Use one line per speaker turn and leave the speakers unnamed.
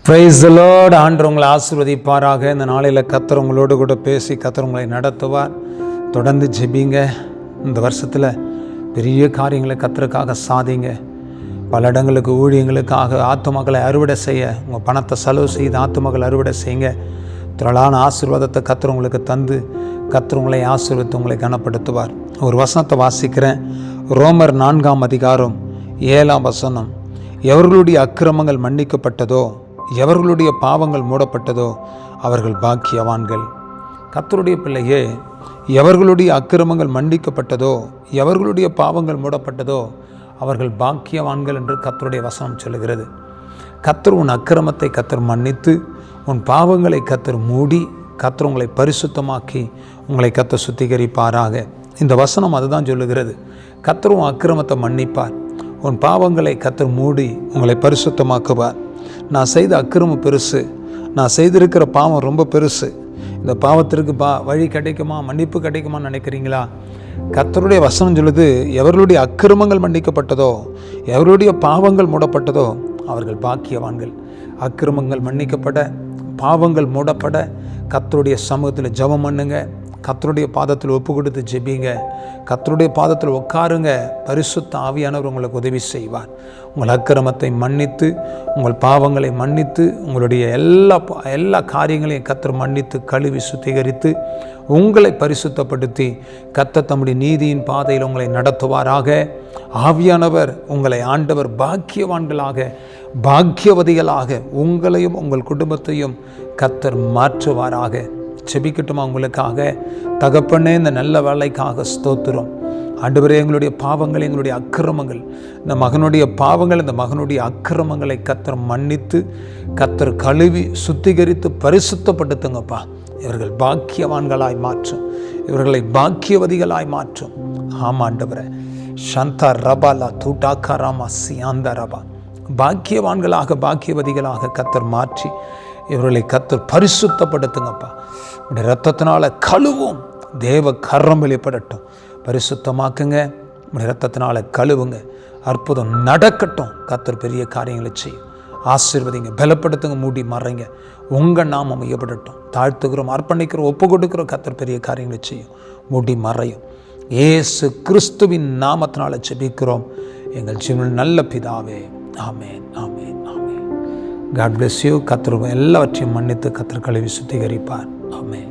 Praise the Lord. ஆண்டவர் உங்களை ஆசீர்வதிப்பாராக. இந்த நாளையில் கர்த்தர் உங்களோடு கூட பேசி கர்த்தர் உங்களை நடத்துவார். தொடர்ந்து ஜெபிங்க. இந்த வருஷத்தில் பெரிய காரியங்களை கர்த்தருக்காக சாதிங்க. பல இடங்களுக்கு ஊழியங்களுக்காக ஆத்துமக்களை அறுவடை செய்ய உங்கள் பணத்தை செலவு செய்து ஆத்துமக்களை அறுவடை செய்யுங்க. திரளான ஆசீர்வாதத்தை கர்த்தர் உங்களுக்கு தந்து கர்த்தர் உங்களை ஆசீர்வதித்து உங்களை கனப்படுத்துவார். ஒரு வசனத்தை வாசிக்கிறேன். ரோமர் 4:7. எவர்களுடைய அக்கிரமங்கள் மன்னிக்கப்பட்டதோ, எவர்களுடைய பாவங்கள் மூடப்பட்டதோ அவர்கள் பாக்கியவான்கள். கர்த்தருடைய பிள்ளையே, எவர்களுடைய அக்கிரமங்கள் மன்னிக்கப்பட்டதோ, எவர்களுடைய பாவங்கள் மூடப்பட்டதோ அவர்கள் பாக்கியவான்கள் என்று கர்த்தருடைய வசனம் சொல்லுகிறது. கர்த்தர் உன் அக்கிரமத்தை கர்த்தர் மன்னித்து, உன் பாவங்களை கர்த்தர் மூடி, கர்த்தர் உங்களை பரிசுத்தமாக்கி உங்களை கர்த்தர் சுத்திகரிப்பாராக. இந்த வசனம் அதுதான் சொல்லுகிறது. கர்த்தர் உன் அக்கிரமத்தை மன்னிப்பார், உன் பாவங்களை கர்த்தர் மூடி உங்களை பரிசுத்தமாக்குவார். நான் செய்த அக்கிரமம் பெருசு, நான் செய்திருக்கிற பாவம் ரொம்ப பெருசு, இந்த பாவத்திற்கு வழி கிடைக்குமா, மன்னிப்பு கிடைக்குமான்னு நினைக்கிறீங்களா? கர்த்தருடைய வசனம் சொல்லுது, எவர்களுடைய அக்கிரமங்கள் மன்னிக்கப்பட்டதோ, எவருடைய பாவங்கள் மூடப்பட்டதோ அவர்கள் பாக்கியவான்கள். அக்கிரமங்கள் மன்னிக்கப்பட, பாவங்கள் மூடப்பட கர்த்தருடைய சமூகத்தில் ஜெபம் பண்ணுங்க. கர்த்தருடைய பாதத்தில் ஒப்பு கொடுத்து ஜெபிங்க. கர்த்தருடைய பாதத்தில் உட்காருங்க. பரிசுத்த ஆவியானவர் உங்களுக்கு உதவி செய்வார். உங்கள் அக்கிரமத்தை மன்னித்து, உங்கள் பாவங்களை மன்னித்து, உங்களுடைய எல்லா காரியங்களையும் கர்த்தர் மன்னித்து கழுவி சுத்திகரித்து உங்களை பரிசுத்தப்படுத்தி கர்த்தர் தம்முடைய நீதியின் பாதையில் உங்களை நடத்துவாராக. ஆவியானவர் உங்களை ஆண்டவர் பாக்கியவான்களாக, பாக்கியவதிகளாக உங்களையும் உங்கள் குடும்பத்தையும் கர்த்தர் மாற்றுவாராக. செபிக்கட்டுமா உங்களுக்காக? தகப்பனே, இந்த நல்ல வேலைக்காக ஸ்தோத்திரம். ஆண்டவரே, எங்களுடைய பாவங்கள், எங்களுடைய அக்கிரமங்கள், இந்த மகனுடைய பாவங்கள், இந்த மகனுடைய அக்கிரமங்களை கர்த்தர் மன்னித்து கர்த்தர் கழுவி சுத்திகரித்து பரிசுத்தப்படுத்துங்கப்பா. இவர்கள் பாக்கியவான்களாய் மாற்றும், இவர்களை பாக்கியவதிகளாய் மாற்றும். ஆமாண்டவரே, சந்தா ரபாலா தூட்டாக்கா ராமா சியாந்த ரபா, பாக்கியவான்களாக பாக்கியவதிகளாக கர்த்தர் மாற்றி இவர்களை கர்த்தர் பரிசுத்தப்படுத்துங்கப்பா. உடைய இரத்தத்தினால கழுவும். தேவ கரம் வெளிப்படட்டும். பரிசுத்தமாக்குங்க. உடைய இரத்தத்தினால கழுவுங்க. அற்புதம் நடக்கட்டும். கர்த்தர் பெரிய காரியங்களை செய்யும். ஆசீர்வதிங்க, பலப்படுத்துங்க, மூடி மறைங்க. உங்கள் நாமம் மையப்படட்டும். தாழ்த்துக்கிறோம், அர்ப்பணிக்கிறோம், ஒப்பு கொடுக்கிறோம். கர்த்தர் பெரிய காரியங்களை செய்யும். மூடி மறையும். இயேசு கிறிஸ்துவின் நாமத்தினால ஜெபிக்கிறோம் எங்கள் ஜீவனில் நல்ல பிதாவே. ஆமேன், ஆமேன், ஆமேன். God bless you. கர்த்தர் எல்லாவற்றையும் மன்னித்து கர்த்தர் கழுவி சுத்திகரிப்பார். ஆமென்.